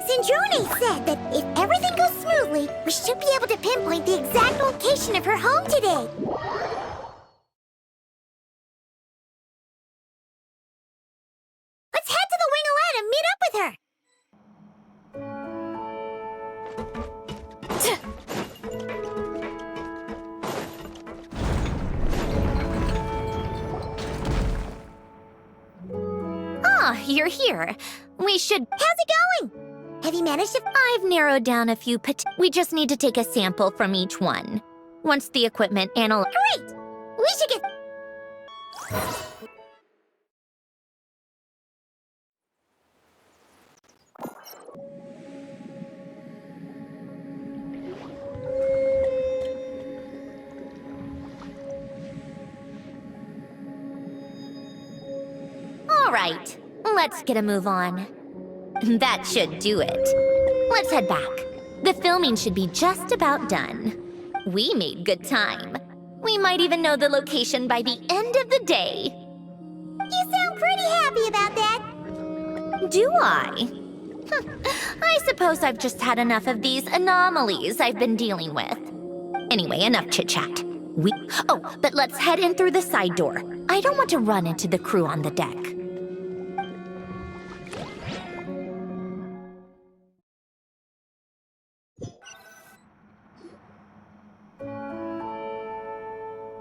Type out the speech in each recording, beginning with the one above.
Cindrone said that if everything goes smoothly, we should be able to pinpoint the exact location of her home today. Let's head to the wing-o-lette and meet up with her. Ah, you're here. We should... How's it going? Have you managed to... I've narrowed down a few We just need to take a sample from each one. Once the equipment Great! We should get... All right, let's get a move on. That should do it. Let's head back. The filming should be just about done. We made good time. We might even know the location by the end of the day. You sound pretty happy about that. Do I? I suppose I've just had enough of these anomalies I've been dealing with. Anyway, enough chit-chat. Oh, but let's head in through the side door. I don't want to run into the crew on the deck.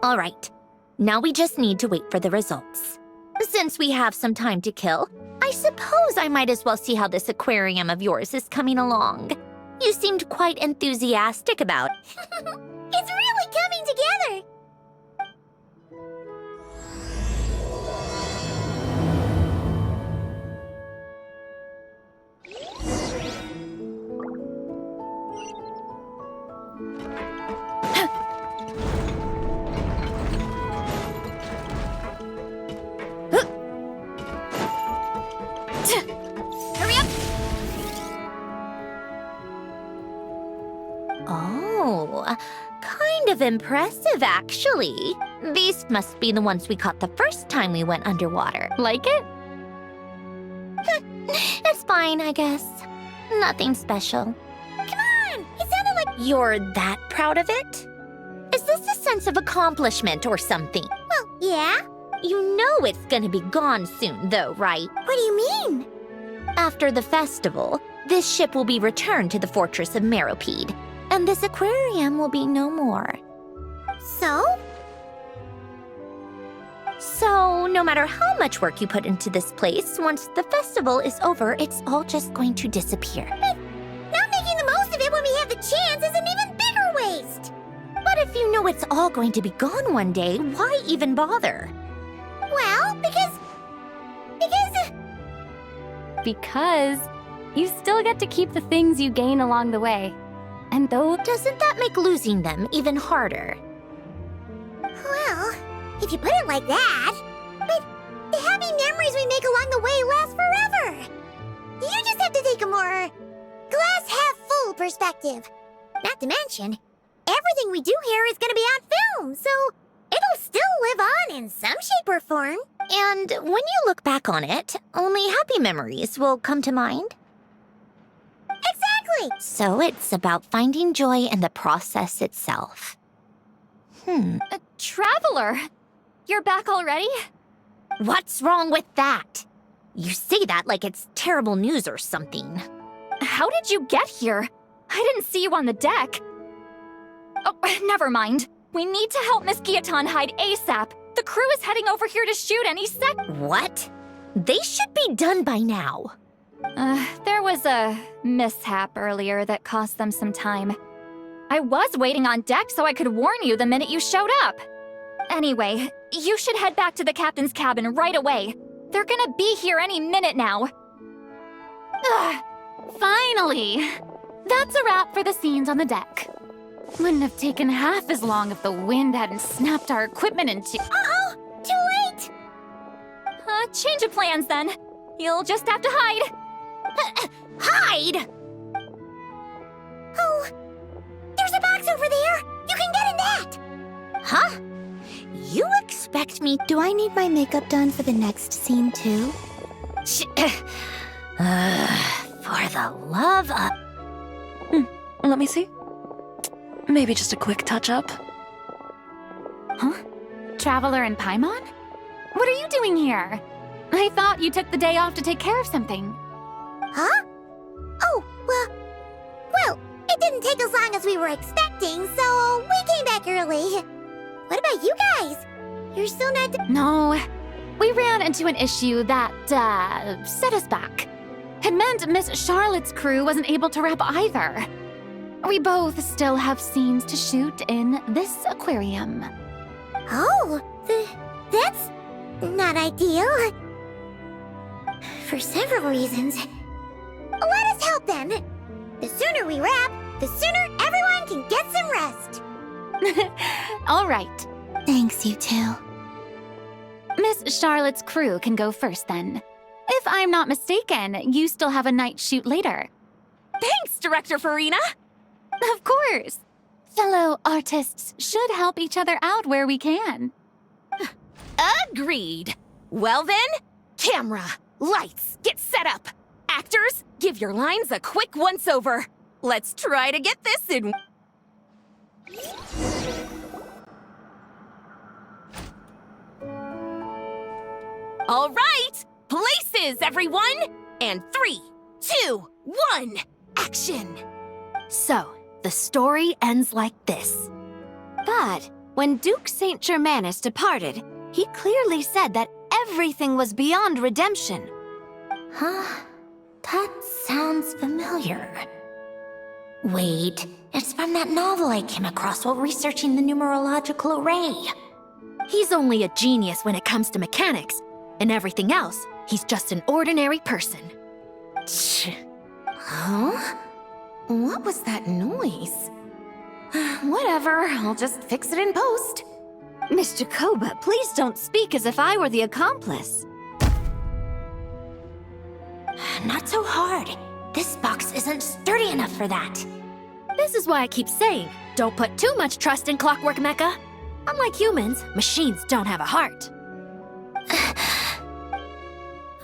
All right, now we just need to wait for the results. Since we have some time to kill, I suppose I might as well see how this aquarium of yours is coming along. You seemed quite enthusiastic about it. It's really coming together. Hurry up! Oh, kind of impressive, actually. These must be the ones we caught the first time we went underwater. Like it? It's fine, I guess. Nothing special. Come on! It sounded like... You're that proud of it? Is this a sense of accomplishment or something? Well, yeah. You know it's gonna be gone soon, though, right? What do you mean? After the festival, this ship will be returned to the fortress of Meropide, and this aquarium will be no more. So? So, no matter how much work you put into this place, once the festival is over, it's all just going to disappear. But not making the most of it when we have the chance is an even bigger waste. But if you know it's all going to be gone one day, why even bother? Well, Because you still get to keep the things you gain along the way. And though... Doesn't that make losing them even harder? Well, if you put it like that. But the happy memories we make along the way last forever. You just have to take a more glass-half-full perspective. Not to mention, everything we do here is going to be on film, so it'll still live on in some shape or form. And when you look back on it, only happy memories will come to mind? Exactly! So it's about finding joy in the process itself. Traveler! You're back already? What's wrong with that? You say that like it's terrible news or something. How did you get here? I didn't see you on the deck. Oh, never mind. We need to help Miss Guillotin hide ASAP. The crew is heading over here to shoot any sec- What? They should be done by now. There was a mishap earlier that cost them some time. I was waiting on deck so I could warn you the minute you showed up. Anyway, you should head back to the captain's cabin right away. They're gonna be here any minute now. Finally! That's a wrap for the scenes on the deck. Wouldn't have taken half as long if the wind hadn't snapped our equipment into... Uh-oh! Too late! Change of plans then. You'll just have to hide. Hide! Oh, there's a box over there! You can get in that! Huh? expect me... Do I need my makeup done for the next scene too? For the love of... Let me see. Maybe just a quick touch-up. Huh? Traveler and Paimon? What are you doing here? I thought you took the day off to take care of something. Huh? Oh, well, it didn't take as long as we were expecting, so we came back early. What about you guys? You're still not... No, we ran into an issue that, set us back. It meant Miss Charlotte's crew wasn't able to wrap either. We both still have scenes to shoot in this aquarium. Oh, that's not ideal. For several reasons. Let us help then. The sooner we wrap, the sooner everyone can get some rest. All right. Thanks, you two. Miss Charlotte's crew can go first then. If I'm not mistaken, you still have a night shoot later. Thanks, Director Farina! Of course. Fellow artists should help each other out where we can. Agreed. Well then, camera, lights, get set up. Actors, give your lines a quick once-over. Let's try to get this in... All right, places, everyone! And 3, 2, 1, action! So, the story ends like this. But when Duke Saint Germanus departed, he clearly said that everything was beyond redemption. Huh? That sounds familiar. Wait, it's from that novel I came across while researching the numerological array. He's only a genius when it comes to mechanics, and everything else, he's just an ordinary person. Huh? What was that noise? Whatever, I'll just fix it in post. Mr. Koba, please don't speak as if I were the accomplice. Not so hard. This box isn't sturdy enough for that. This is why I keep saying, don't put too much trust in Clockwork Mecha. Unlike humans, machines don't have a heart.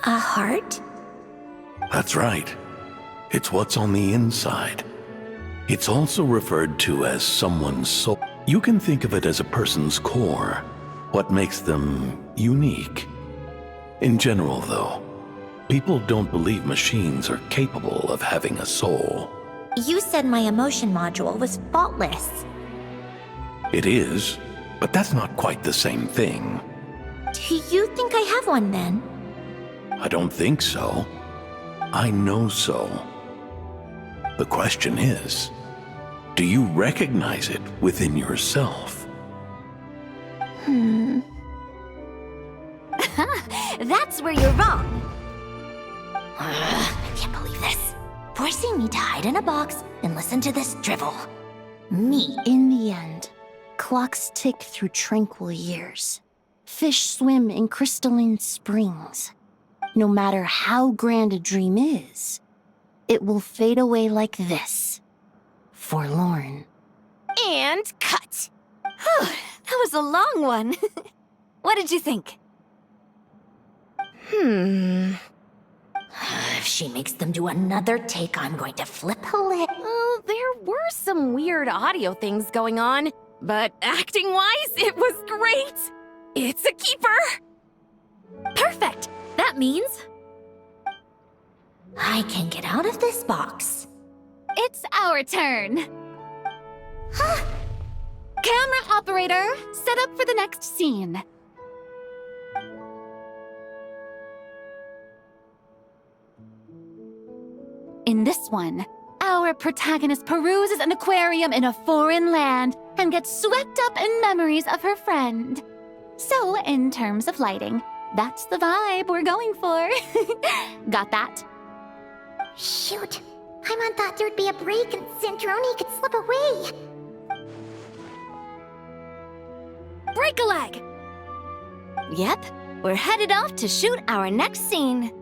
A heart? That's right. It's what's on the inside. It's also referred to as someone's soul. You can think of it as a person's core, what makes them unique. In general, though, people don't believe machines are capable of having a soul. You said my emotion module was faultless. It is, but that's not quite the same thing. Do you think I have one then? I don't think so. I know so. The question is, do you recognize it within yourself? That's where you're wrong. I can't believe this. Forcing me to hide in a box and listen to this drivel. Me. In the end, clocks tick through tranquil years. Fish swim in crystalline springs. No matter how grand a dream is, it will fade away like this. Forlorn. And cut! That was a long one. What did you think? If she makes them do another take, I'm going to flip a lid. Well, there were some weird audio things going on, but acting-wise, it was great! It's a keeper! Perfect! That means... I can get out of this box. It's our turn. Camera operator, set up for the next scene. In this one, our protagonist peruses an aquarium in a foreign land and gets swept up in memories of her friend. So, in terms of lighting, that's the vibe we're going for. Got that? Shoot. Paimon thought there'd be a break and Centroni could slip away. Break a leg! Yep, we're headed off to shoot our next scene.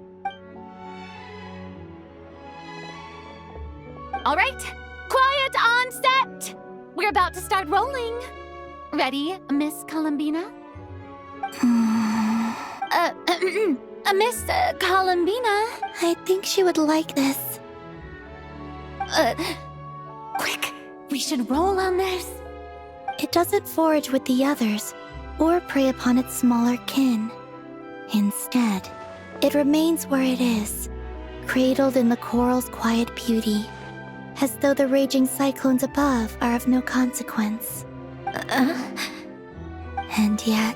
All right, quiet on set. We're about to start rolling. Ready, Miss Columbina? Miss Columbina. I think she would like this. Quick, we should roll on this. It doesn't forage with the others, or prey upon its smaller kin. Instead, it remains where it is, cradled in the coral's quiet beauty, as though the raging cyclones above are of no consequence. And yet,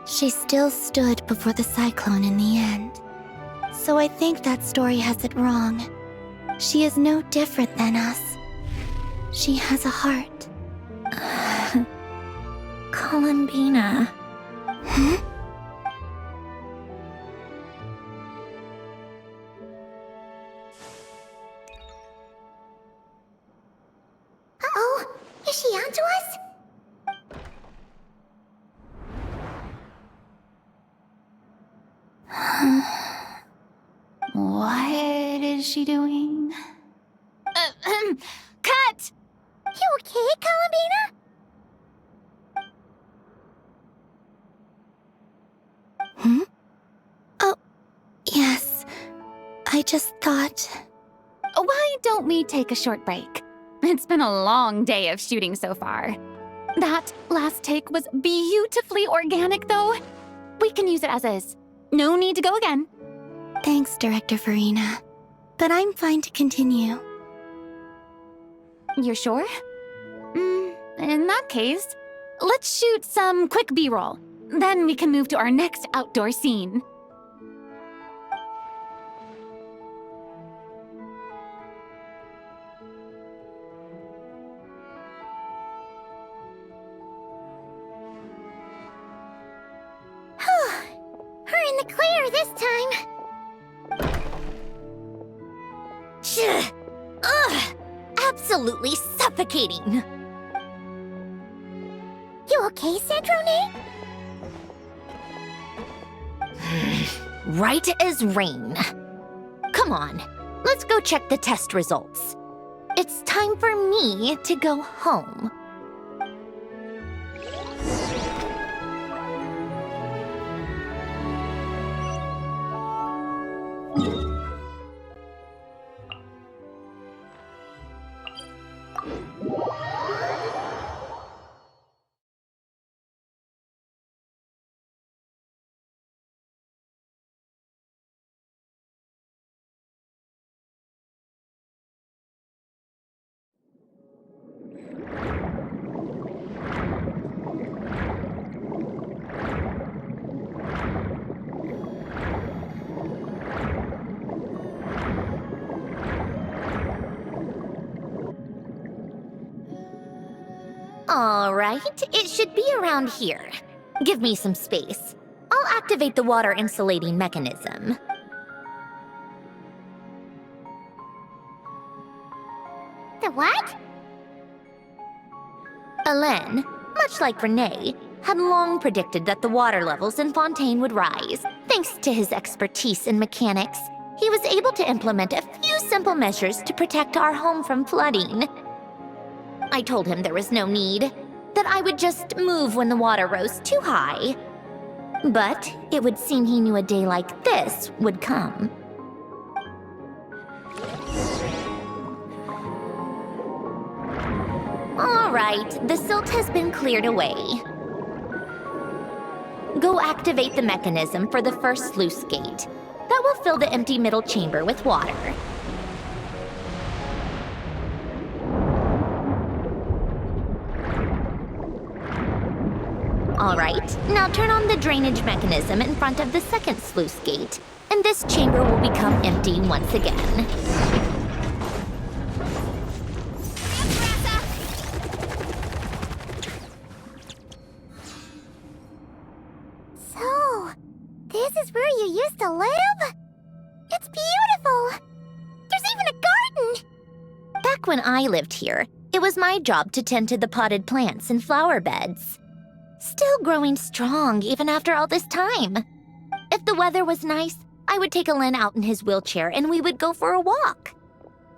she still stood before the cyclone in the end. So I think that story has it wrong. She is no different than us. She has a heart. Columbina. Uh-oh, is she onto us? What is she doing? Cut! You okay, Columbina? Oh, yes. I just thought... Why don't we take a short break? It's been a long day of shooting so far. That last take was beautifully organic, though. We can use it as is. No need to go again. Thanks, Director Farina. But I'm fine to continue. You're sure? In that case, let's shoot some quick B-roll. Then we can move to our next outdoor scene. We're in the clear this time. Ugh! Absolutely suffocating. You okay, Cedrone? Right as rain. Come on, let's go check the test results. It's time for me to go home. All right, it should be around here. Give me some space. I'll activate the water insulating mechanism. The what? Alain, much like Renee, had long predicted that the water levels in Fontaine would rise. Thanks to his expertise in mechanics, he was able to implement a few simple measures to protect our home from flooding. I told him there was no need, that I would just move when the water rose too high. But it would seem he knew a day like this would come. All right, the silt has been cleared away. Go activate the mechanism for the first sluice gate. That will fill the empty middle chamber with water. All right, now turn on the drainage mechanism in front of the second sluice gate, and this chamber will become empty once again. So, this is where you used to live? It's beautiful! There's even a garden! Back when I lived here, it was my job to tend to the potted plants and flower beds. Still growing strong even after all this time. If the weather was nice, I would take Alain out in his wheelchair and we would go for a walk.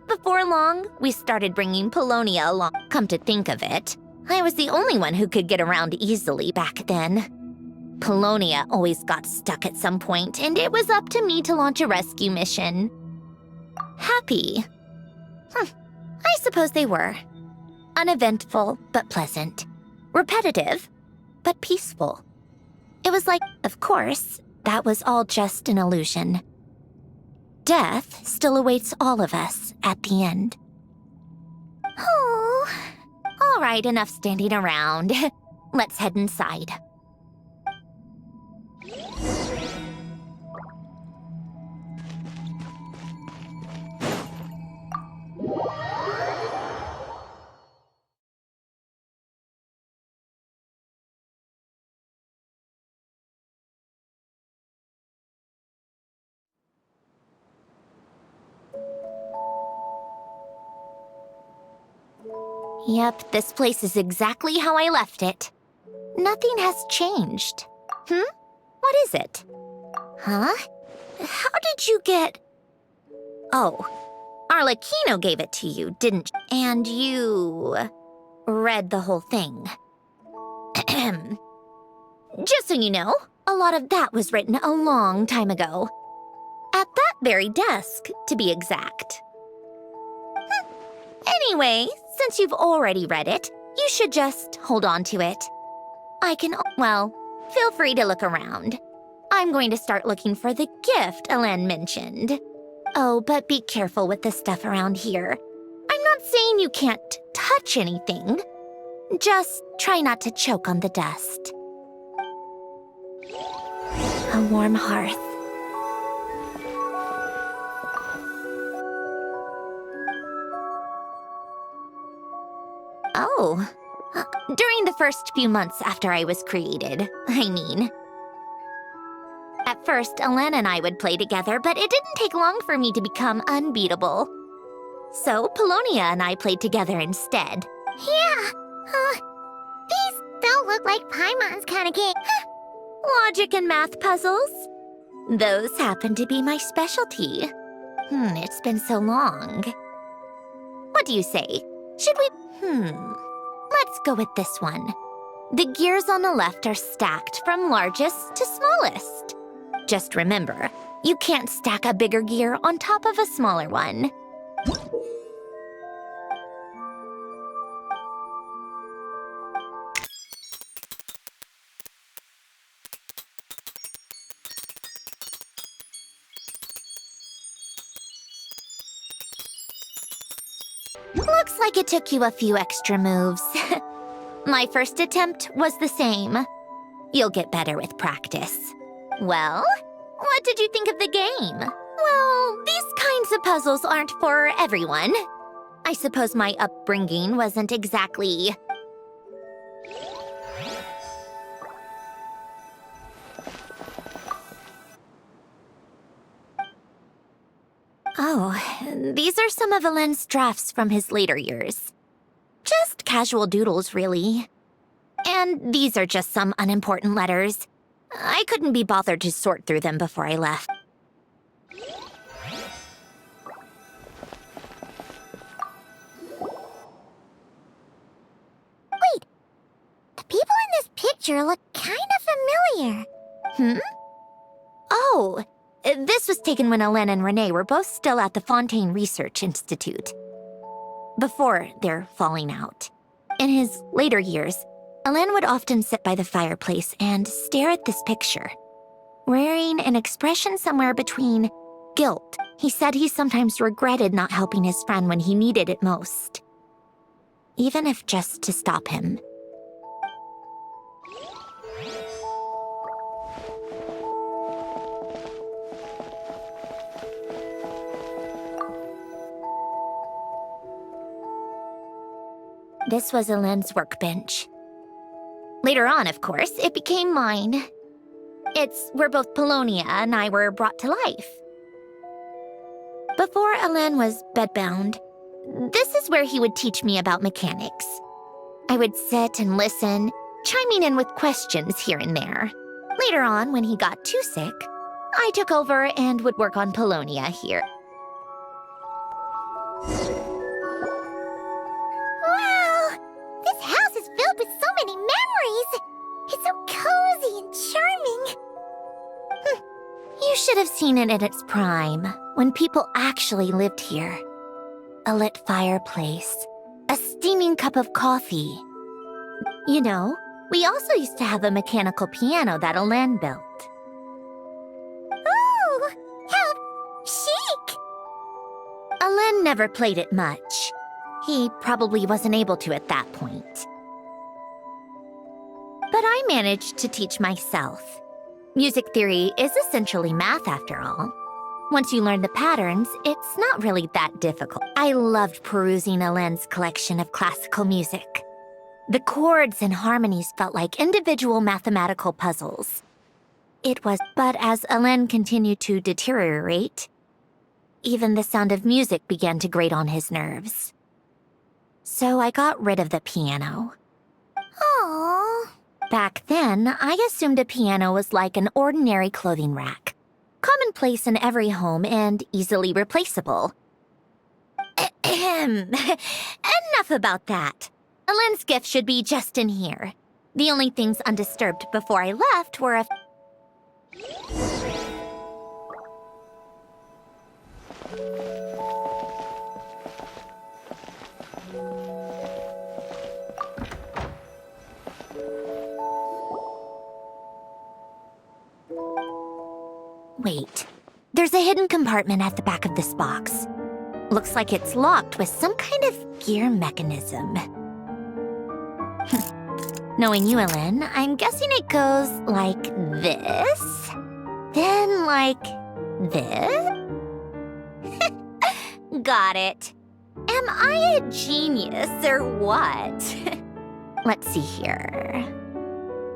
Before long, we started bringing Polonia along. Come to think of it, I was the only one who could get around easily back then. Polonia always got stuck at some point, and it was up to me to launch a rescue mission. Happy? I suppose they were. Uneventful, but pleasant. Repetitive, but peaceful. It was like, of course, that was all just an illusion. Death still awaits all of us at the end. Oh, all right, enough standing around. Let's head inside. Yep, this place is exactly how I left it. Nothing has changed. What is it? Huh? How did you get... Oh, Arlecchino gave it to you, didn't you? And you... read the whole thing. Just so you know, a lot of that was written a long time ago. At that very desk, to be exact. Anyway, since you've already read it, you should just hold on to it. Well, feel free to look around. I'm going to start looking for the gift Alen mentioned. Oh, but be careful with the stuff around here. I'm not saying you can't touch anything. Just try not to choke on the dust. A warm hearth. Oh, during the first few months after I was created, I mean. At first, Alen and I would play together, but it didn't take long for me to become unbeatable. So, Polonia and I played together instead. Yeah, these don't look like Paimon's kind of game. Logic and math puzzles? Those happen to be my specialty. It's been so long. What do you say? Should we... Let's go with this one. The gears on the left are stacked from largest to smallest. Just remember, you can't stack a bigger gear on top of a smaller one. Looks like it took you a few extra moves. My first attempt was the same. You'll get better with practice. Well, what did you think of the game? Well, these kinds of puzzles aren't for everyone. I suppose my upbringing wasn't exactly... Oh, these are some of Alen's drafts from his later years. Just casual doodles, really. And these are just some unimportant letters. I couldn't be bothered to sort through them before I left. Wait, the people in this picture look kind of familiar. Oh, this was taken when Alen and Renee were both still at the Fontaine Research Institute. Before their falling out. In his later years, Alen would often sit by the fireplace and stare at this picture, wearing an expression somewhere between guilt. He said he sometimes regretted not helping his friend when he needed it most, even if just to stop him. This was Alen's workbench. Later on, of course, it became mine. It's where both Polonia and I were brought to life. Before Alen was bedbound, this is where he would teach me about mechanics. I would sit and listen, chiming in with questions here and there. Later on, when he got too sick, I took over and would work on Polonia here. Wow! This house is filled with so many memories! It's so cozy and charming! should have seen it in its prime, when people actually lived here. A lit fireplace, a steaming cup of coffee. You know, we also used to have a mechanical piano that Alen built. Ooh, how chic! Alen never played it much. He probably wasn't able to at that point. But I managed to teach myself. Music theory is essentially math after all. Once you learn the patterns, it's not really that difficult. I loved perusing Alen's collection of classical music. The chords and harmonies felt like individual mathematical puzzles. But as Alen continued to deteriorate, even the sound of music began to grate on his nerves. So I got rid of the piano. Aww. Back then, I assumed a piano was like an ordinary clothing rack. Commonplace in every home and easily replaceable. Enough about that. Alen's gift should be just in here. The only things undisturbed before I left were a... Wait, there's a hidden compartment at the back of this box. Looks like it's locked with some kind of gear mechanism. Knowing you, Alen, I'm guessing it goes like this, then like this? Got it. Am I a genius or what? Let's see here.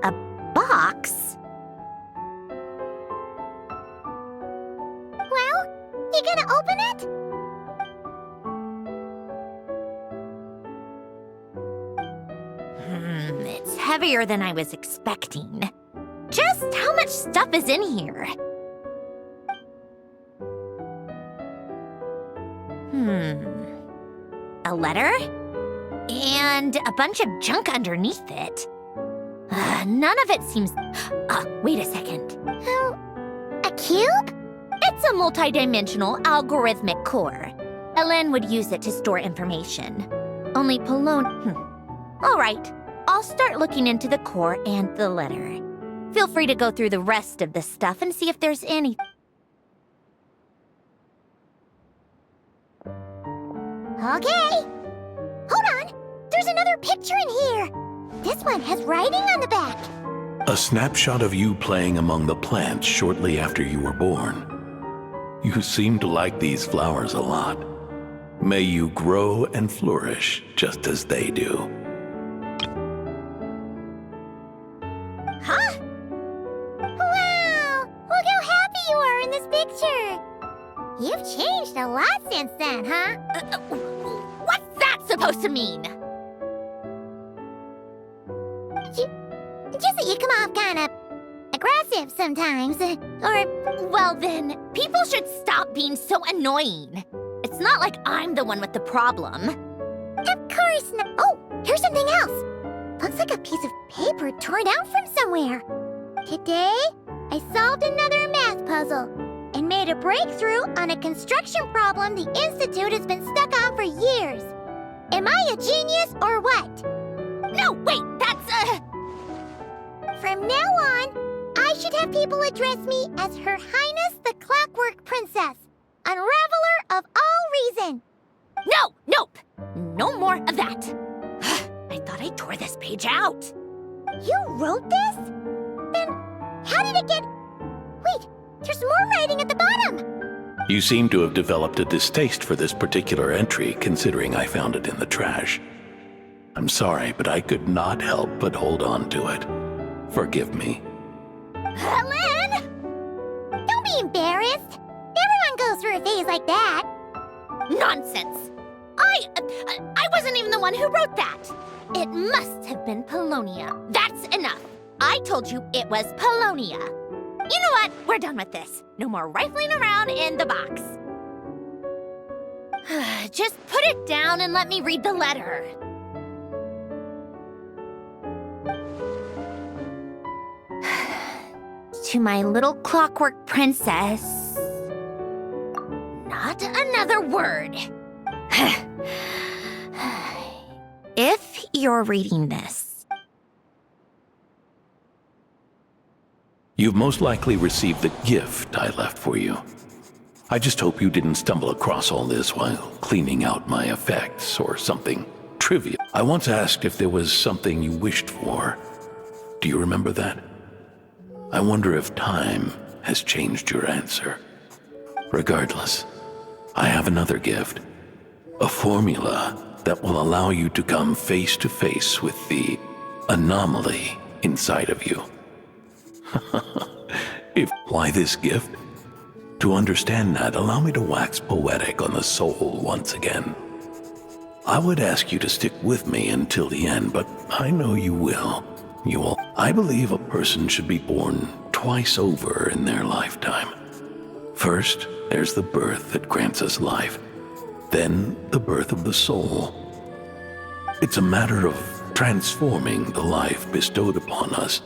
A box? Well, you gonna open it? It's heavier than I was expecting. Just how much stuff is in here? A letter? And a bunch of junk underneath it. None of it seems... wait a second. A cube? It's a multidimensional algorithmic core. Alen would use it to store information. Only All right, I'll start looking into the core and the letter. Feel free to go through the rest of the stuff and see if there's any... Okay. Hold on. There's another picture in here. This one has writing on the back. A snapshot of you playing among the plants shortly after you were born. You seem to like these flowers a lot. May you grow and flourish just as they do. Huh? Wow! Look how happy you are in this picture. You've changed a lot since then, huh? What's that supposed to mean? Just that you come off kind of aggressive sometimes. Well then, people should stop being so annoying. It's not like I'm the one with the problem. Of course not. Oh, here's something else. Looks like a piece of paper torn out from somewhere. Today, I solved another math puzzle and made a breakthrough on a construction problem the Institute has been stuck on for years. Am I a genius or what? No, wait, that's From now on, I should have people address me as Her Highness the Clockwork Princess, Unraveler of all reason. No, nope. No more of that. I thought I tore this page out. You wrote this? Then how did it get... Wait, there's more writing at the bottom. You seem to have developed a distaste for this particular entry, considering I found it in the trash. I'm sorry, but I could not help but hold on to it. Forgive me. Alen! Don't be embarrassed. Everyone goes through a phase like that. Nonsense. I wasn't even the one who wrote that. It must have been Polonia. That's enough. I told you it was Polonia. You know what? We're done with this. No more rifling around in the box. Just put it down and let me read the letter. to my little clockwork princess. Not another word. If you're reading this, You've most likely received the gift I left for you. I just hope you didn't stumble across all this while cleaning out my effects or something trivial. I once asked if there was something you wished for. Do you remember that? I wonder if time has changed your answer. Regardless, I have another gift. A formula that will allow you to come face to face with the anomaly inside of you. Why this gift? To understand that, allow me to wax poetic on the soul once again. I would ask you to stick with me until the end, but I know you will. You will. I believe a person should be born twice over in their lifetime. First, there's the birth that grants us life. Then, the birth of the soul. It's a matter of transforming the life bestowed upon us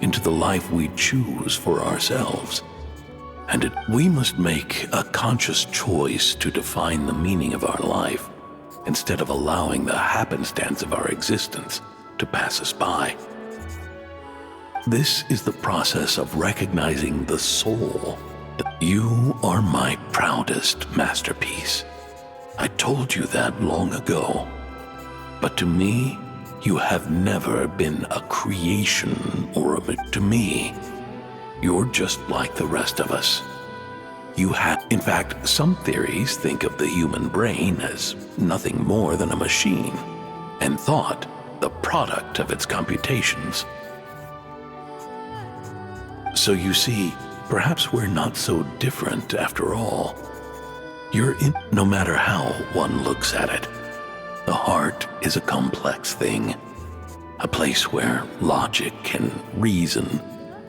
into the life we choose for ourselves. And we must make a conscious choice to define the meaning of our life instead of allowing the happenstance of our existence to pass us by. This is the process of recognizing the soul. You are my proudest masterpiece. I told you that long ago. But to me, you have never been a creation or to me. You're just like the rest of us. In fact, some theories think of the human brain as nothing more than a machine, and thought the product of its computations. So you see, perhaps we're not so different after all. No matter how one looks at it, the heart is a complex thing, a place where logic and reason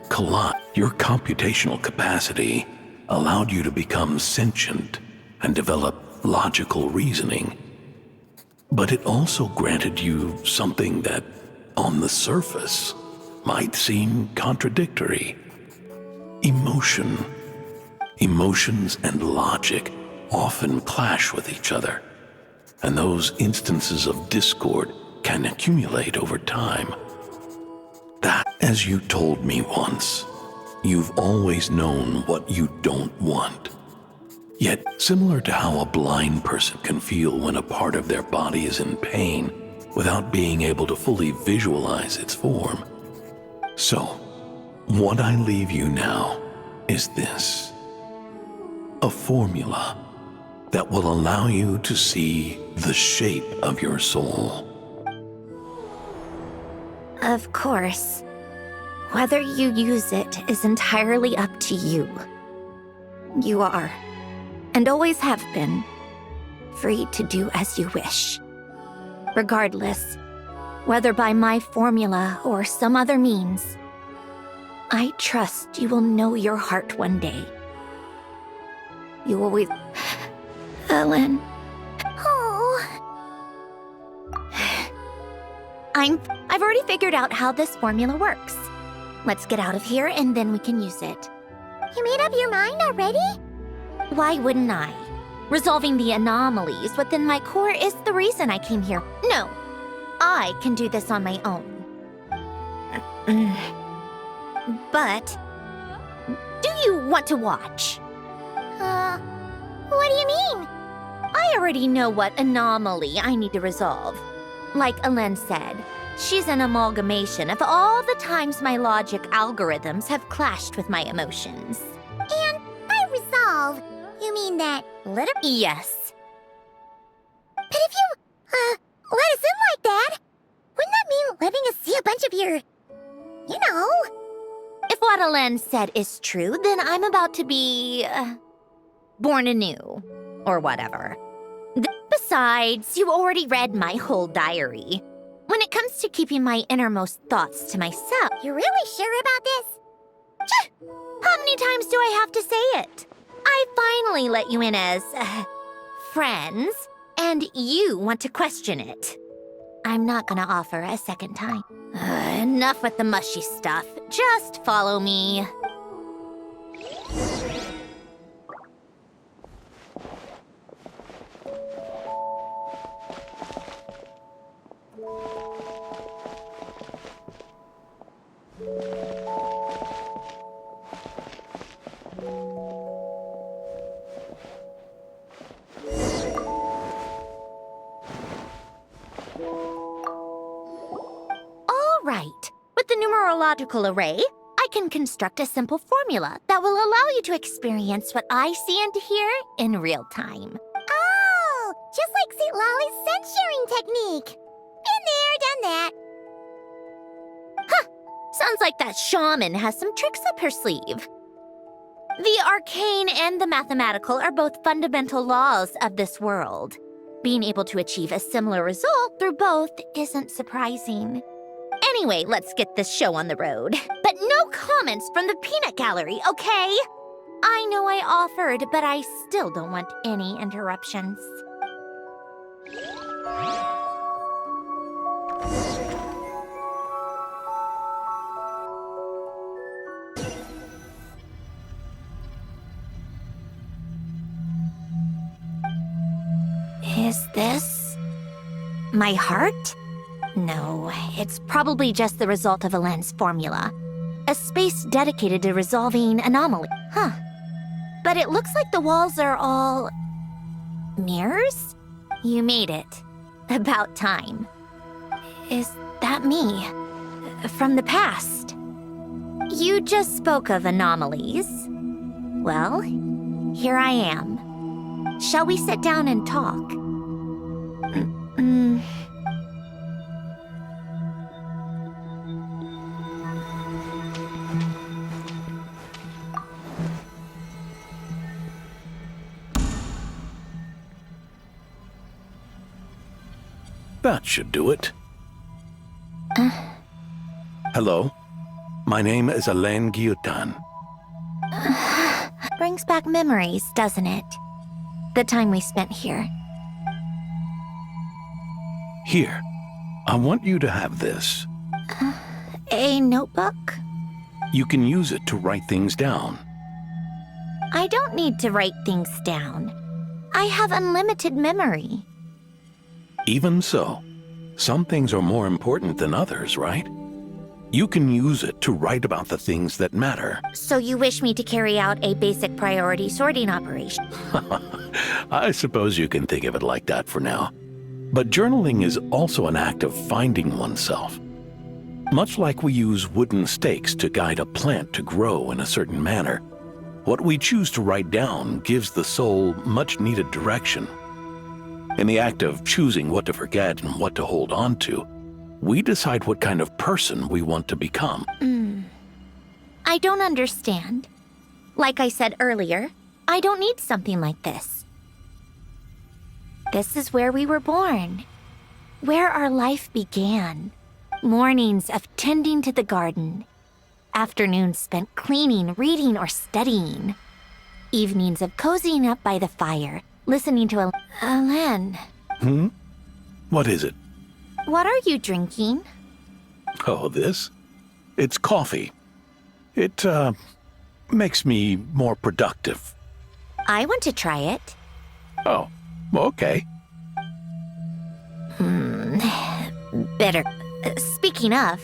collide. Your computational capacity allowed you to become sentient and develop logical reasoning. But it also granted you something that, on the surface, might seem contradictory. Emotion. Emotions and logic often clash with each other, and those instances of discord can accumulate over time. That, as you told me once, you've always known what you don't want. Yet, similar to how a blind person can feel when a part of their body is in pain without being able to fully visualize its form. So, what I leave you now is this: a formula that will allow you to see the shape of your soul. of course, whether you use it is entirely up to you. You are, and always have been, free to do as you wish. Regardless, whether by my formula or some other means, I trust you will know your heart one day. You always... Ellen. Oh. I've already figured out how this formula works. Let's get out of here and then we can use it. You made up your mind already? Why wouldn't I? Resolving the anomalies within my core is the reason I came here. No, I can do this on my own. But, do you want to watch? What do you mean? I already know what anomaly I need to resolve. Like Ellen said, she's an amalgamation of all the times my logic algorithms have clashed with my emotions. And by resolve, you mean that Yes. But if you, let us in like that, wouldn't that mean letting us see a bunch of your, you know? If what Ellen said is true, then I'm about to be, born anew. Or whatever. Besides, you already read my whole diary. When it comes to keeping my innermost thoughts to myself... You're really sure about this? How many times do I have to say it? I finally let you in as, friends, and you want to question it. I'm not gonna offer a second time. Enough with the mushy stuff. Just follow me. All right. With the numerological array, I can construct a simple formula that will allow you to experience what I see and hear in real time. Oh, just like St. Lolly's sense-sharing technique. Been there, done that. Sounds like that shaman has some tricks up her sleeve. The arcane and the mathematical are both fundamental laws of this world. Being able to achieve a similar result through both isn't surprising. Anyway, let's get this show on the road. But no comments from the peanut gallery, okay? I know I offered, but I still don't want any interruptions. Is this my heart? No, it's probably just the result of a lens formula. A space dedicated to resolving anomaly. But it looks like the walls are all mirrors? You made it. About time. Is that me? From the past? You just spoke of anomalies. Well, here I am. Shall we sit down and talk? That should do it. Hello. My name is Alain Guillotin. Brings back memories, doesn't it? The time we spent here. Here, I want you to have this. A notebook? You can use it to write things down. I don't need to write things down. I have unlimited memory. Even so, some things are more important than others, right? You can use it to write about the things that matter. So you wish me to carry out a basic priority sorting operation? I suppose you can think of it like that for now. But journaling is also an act of finding oneself. Much like we use wooden stakes to guide a plant to grow in a certain manner, what we choose to write down gives the soul much-needed direction. In the act of choosing what to forget and what to hold on to, we decide what kind of person we want to become. I don't understand. Like I said earlier, I don't need something like this. This is where we were born, where our life began. Mornings of tending to the garden, afternoons spent cleaning, reading, or studying, evenings of cozying up by the fire, listening to Alain. What is it? What are you drinking? Oh, this? It's coffee. It, makes me more productive. I want to try it. Oh, okay. Better. Speaking of,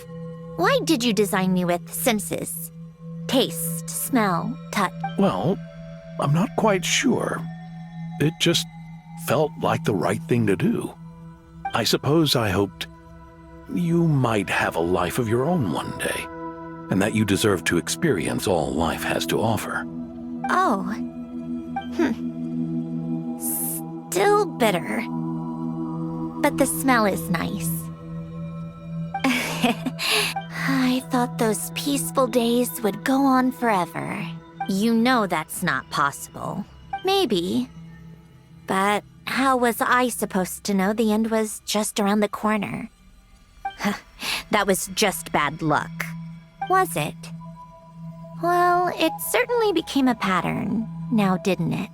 why did you design me with senses? Taste, smell, touch. Well, I'm not quite sure. It just felt like the right thing to do. I suppose I hoped you might have a life of your own one day, and that you deserve to experience all life has to offer. Oh. Still bitter. But the smell is nice. I thought those peaceful days would go on forever. You know that's not possible. Maybe. But how was I supposed to know the end was just around the corner? That was just bad luck. Was it? Well, it certainly became a pattern, now didn't it?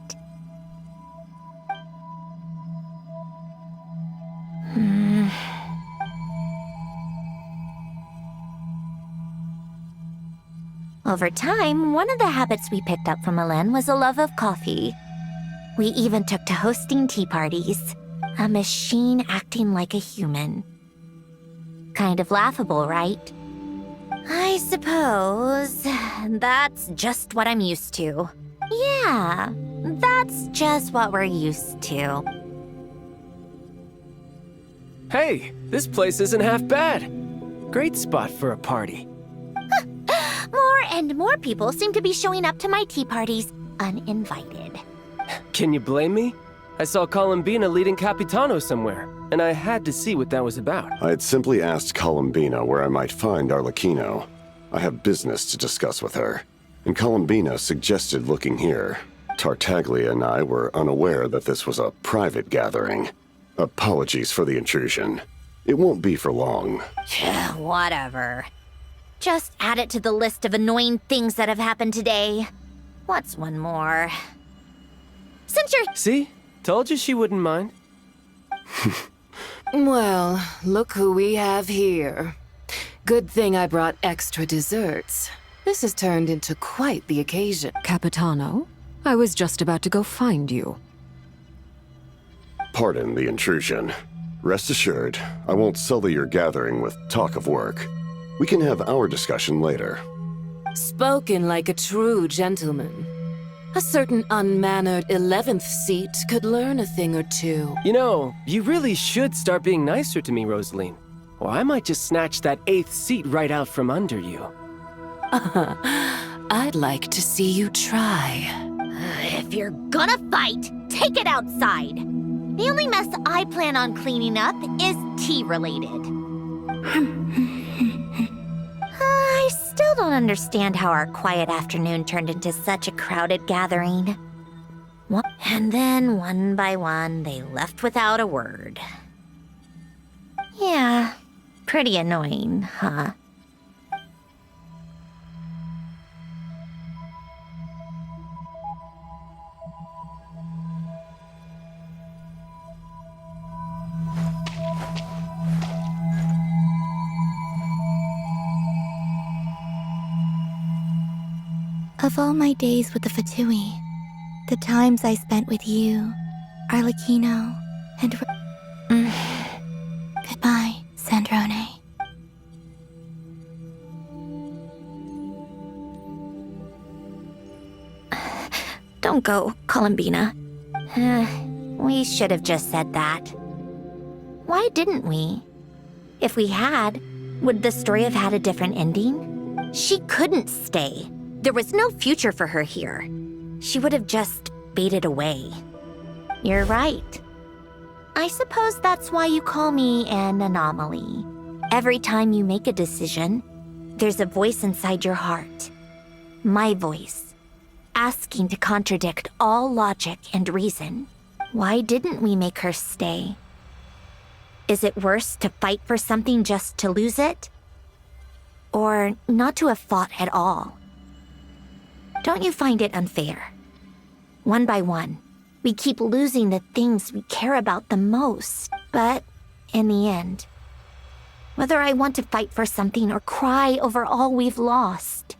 Over time, one of the habits we picked up from Alain was a love of coffee. We even took to hosting tea parties. A machine acting like a human. Kind of laughable, right? I suppose that's just what I'm used to. Yeah, that's just what we're used to. Hey, this place isn't half bad. Great spot for a party. More and more people seem to be showing up to my tea parties uninvited. Can you blame me? I saw Columbina leading Capitano somewhere, and I had to see what that was about. I had simply asked Columbina where I might find Arlecchino. I have business to discuss with her, and Columbina suggested looking here. Tartaglia and I were unaware that this was a private gathering. Apologies for the intrusion. It won't be for long. Whatever. Just add it to the list of annoying things that have happened today. What's one more? Since you're... See? Told you she wouldn't mind. Well, look who we have here. Good thing I brought extra desserts. This has turned into quite the occasion. Capitano, I was just about to go find you. Pardon the intrusion. Rest assured, I won't sully your gathering with talk of work. We can have our discussion later. Spoken like a true gentleman. A certain unmannered 11th seat could learn a thing or two. You know, you really should start being nicer to me, Rosaline. Or I might just snatch that 8th seat right out from under you. I'd like to see you try. If you're gonna fight, take it outside. The only mess I plan on cleaning up is tea-related. I still don't understand how our quiet afternoon turned into such a crowded gathering. And then, one by one, they left without a word. Yeah, pretty annoying, huh? Of all my days with the Fatui, the times I spent with you, Arlecchino, and... Goodbye, Sandrone. Don't go, Columbina. We should have just said that. Why didn't we? If we had, would the story have had a different ending? She couldn't stay. There was no future for her here. She would have just faded away. You're right. I suppose that's why you call me an anomaly. Every time you make a decision, there's a voice inside your heart. My voice, asking to contradict all logic and reason. Why didn't we make her stay? Is it worse to fight for something just to lose it? Or not to have fought at all? Don't you find it unfair? One by one, we keep losing the things we care about the most. But in the end, whether I want to fight for something or cry over all we've lost,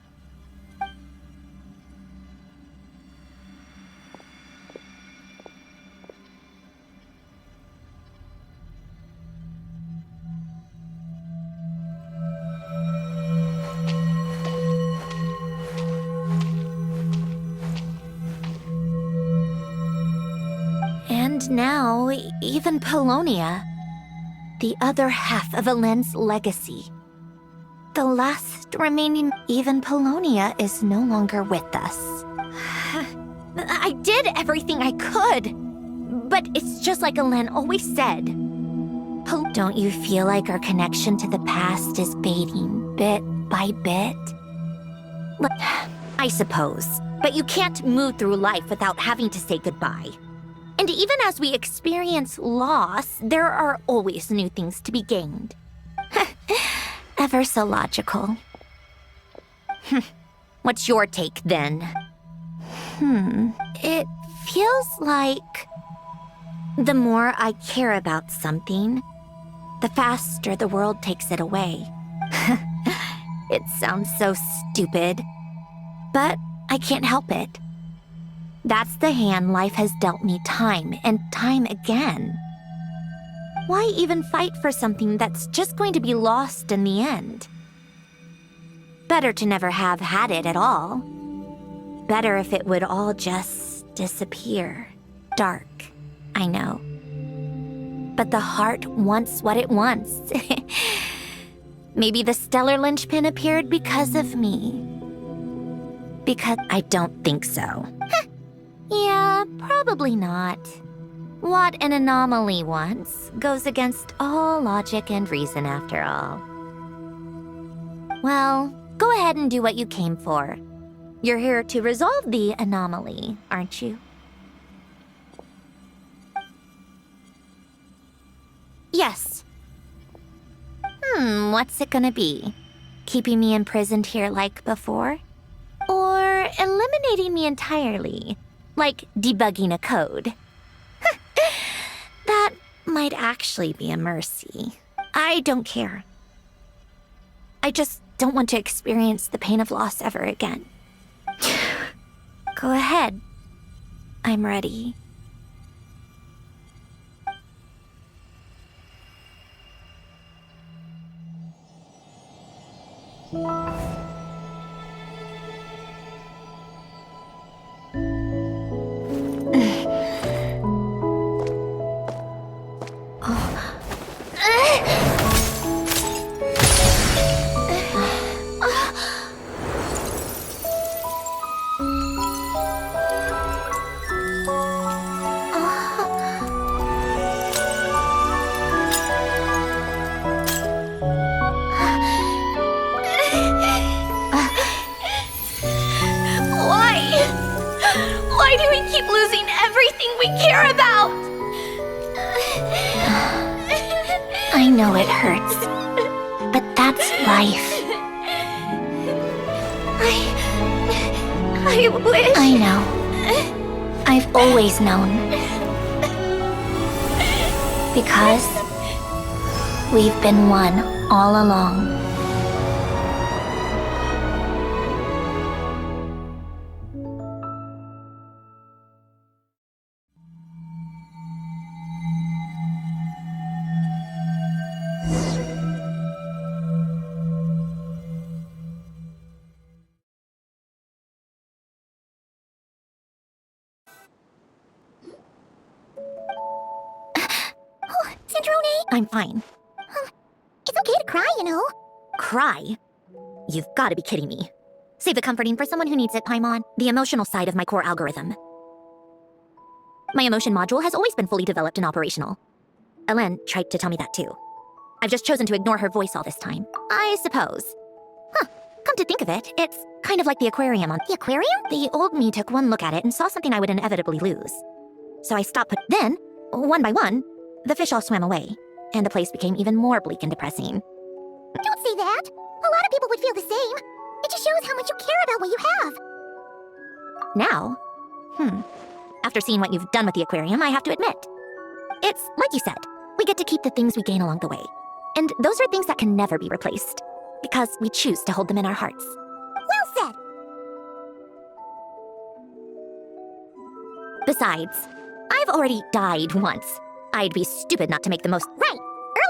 and now, even Polonia, the other half of Elend's legacy. The last remaining, even Polonia is no longer with us. I did everything I could, but it's just like Elend always said. Don't you feel like our connection to the past is fading bit by bit? I suppose, but you can't move through life without having to say goodbye. And even as we experience loss, there are always new things to be gained. Ever so logical. What's your take, then? It feels like the more I care about something, the faster the world takes it away. It sounds so stupid, but I can't help it. That's the hand life has dealt me time and time again. Why even fight for something that's just going to be lost in the end? Better to never have had it at all. Better if it would all just disappear. Dark, I know. But the heart wants what it wants. Maybe the stellar linchpin appeared because of me. Because I don't think so. Yeah, probably not. What an anomaly wants goes against all logic and reason after all. Well, go ahead and do what you came for. You're here to resolve the anomaly, aren't you? Yes. What's it gonna be? Keeping me imprisoned here like before? Or eliminating me entirely? Like debugging a code? That might actually be a mercy. I don't care. I just don't want to experience the pain of loss ever again. Go ahead. I'm ready. Why do we keep losing everything we care about? I know it hurts, but that's life. I wish... I know. I've always known. Because we've been one all along. I'm fine. It's okay to cry, you know. Cry? You've got to be kidding me. Save the comforting for someone who needs it, Paimon. The emotional side of my core algorithm. My emotion module has always been fully developed and operational. Ellen tried to tell me that too. I've just chosen to ignore her voice all this time. I suppose. Come to think of it, it's kind of like the aquarium on... The aquarium? The old me took one look at it and saw something I would inevitably lose. So I stopped Then, one by one, the fish all swam away. And the place became even more bleak and depressing. Don't say that. A lot of people would feel the same. It just shows how much you care about what you have. Now? After seeing what you've done with the aquarium, I have to admit. It's like you said, we get to keep the things we gain along the way. And those are things that can never be replaced. Because we choose to hold them in our hearts. Well said. Besides, I've already died once. I'd be stupid not to make the most... Right.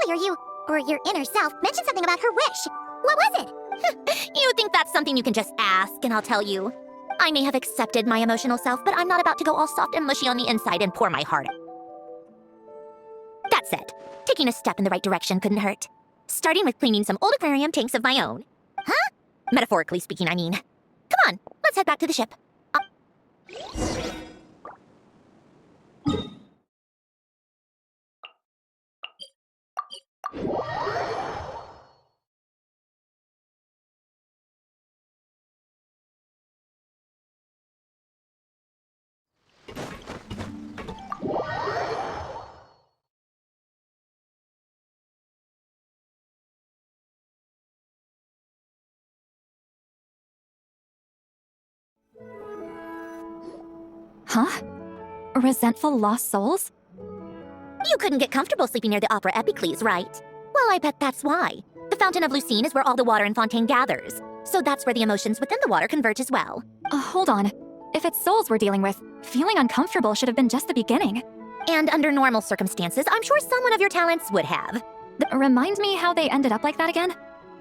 Earlier you, or your inner self, mentioned something about her wish. What was it? You think that's something you can just ask, and I'll tell you. I may have accepted my emotional self, but I'm not about to go all soft and mushy on the inside and pour my heart out. That said, taking a step in the right direction couldn't hurt. Starting with cleaning some old aquarium tanks of my own. Huh? Metaphorically speaking, I mean. Come on, let's head back to the ship. Huh? Resentful lost souls? You couldn't get comfortable sleeping near the Opera Epicles, right? Well, I bet that's why. The Fountain of Lucine is where all the water in Fontaine gathers. So that's where the emotions within the water converge as well. Hold on. If it's souls we're dealing with, feeling uncomfortable should have been just the beginning. And under normal circumstances, I'm sure someone of your talents would have. Remind me how they ended up like that again?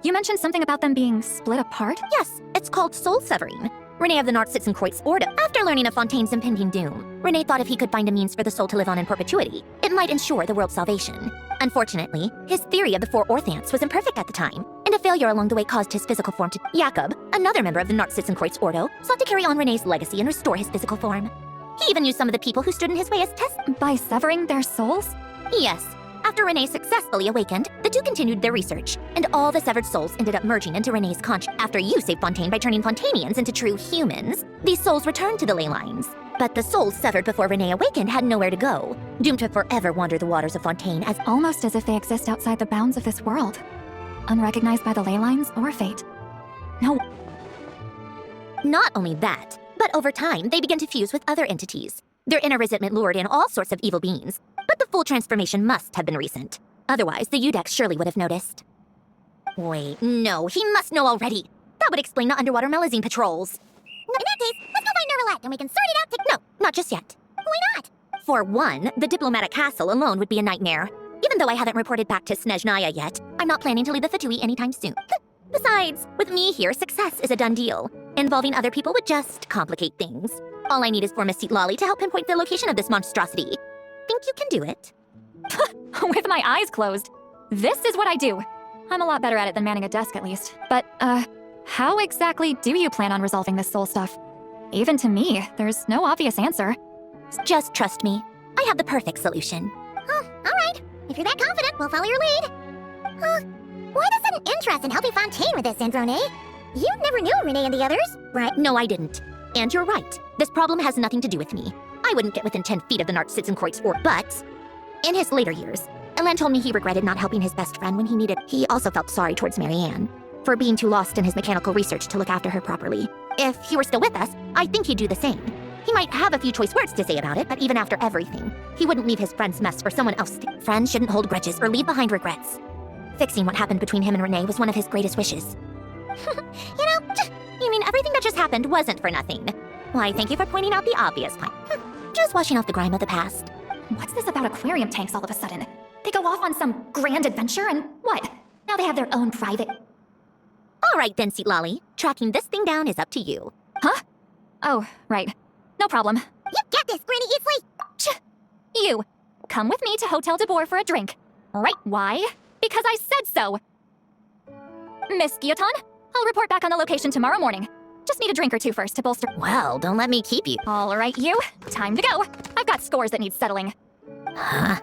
You mentioned something about them being split apart? Yes, it's called soul severing. Renee of the Narcitzenkreuz Ordo. After learning of Fontaine's impending doom, Renee thought if he could find a means for the soul to live on in perpetuity, it might ensure the world's salvation. Unfortunately, his theory of the four Orthants was imperfect at the time, and a failure along the way caused his physical form to... Jakob, another member of the Narcitzenkreuz Ordo, sought to carry on Renee's legacy and restore his physical form. He even used some of the people who stood in his way as tests. By severing their souls? Yes. After Renee successfully awakened, the two continued their research, and all the severed souls ended up merging into Renee's conscience. After you saved Fontaine by turning Fontanians into true humans, these souls returned to the ley lines. But the souls severed before Renee awakened had nowhere to go, doomed to forever wander the waters of Fontaine as Almost as if they exist outside the bounds of this world. Unrecognized by the ley lines or fate. No. Not only that, but over time, they began to fuse with other entities. Their inner resentment lured in all sorts of evil beings. But the full transformation must have been recent. Otherwise, the Udex surely would have noticed. Wait, no, he must know already. That would explain the underwater melazine patrols. In that case, let's go find Nervalette and we can sort it out No, not just yet. Why not? For one, the diplomatic castle alone would be a nightmare. Even though I haven't reported back to Snezhnaya yet, I'm not planning to leave the Fatui anytime soon. Besides, with me here, success is a done deal. Involving other people would just complicate things. All I need is for Miss Lolly to help pinpoint the location of this monstrosity. Think you can do it? With my eyes closed. This is what I do. I'm a lot better at it than manning a desk, at least. But, how exactly do you plan on resolving this soul stuff? Even to me, there's no obvious answer. Just trust me. I have the perfect solution. Oh, alright. If you're that confident, we'll follow your lead. Why the sudden interest in helping Fontaine with this, Androne? You never knew Renee and the others, right? No, I didn't. And you're right. This problem has nothing to do with me. I wouldn't get within 10 feet of the Narcitzenkreuz Ordo, but... In his later years, Elan told me he regretted not helping his best friend when he needed... He also felt sorry towards Marianne, for being too lost in his mechanical research to look after her properly. If he were still with us, I think he'd do the same. He might have a few choice words to say about it, but even after everything, he wouldn't leave his friend's mess for someone else to... Friends shouldn't hold grudges or leave behind regrets. Fixing what happened between him and Renee was one of his greatest wishes. You mean everything that just happened wasn't for nothing? Why, thank you for pointing out the obvious point. Just washing off the grime of the past. What's this about aquarium tanks all of a sudden? They go off on some grand adventure and what? Now they have their own private... All right then, Seat Lolly. Tracking this thing down is up to you. Huh? Oh, right. No problem. You get this, Granny Eatsley! You, come with me to Hotel de Boer for a drink. Right, why? Because I said so! Miss Guillotin, I'll report back on the location tomorrow morning. Just need a drink or two first to bolster... Well, don't let me keep you. All right, you. Time to go. I've got scores that need settling. Huh?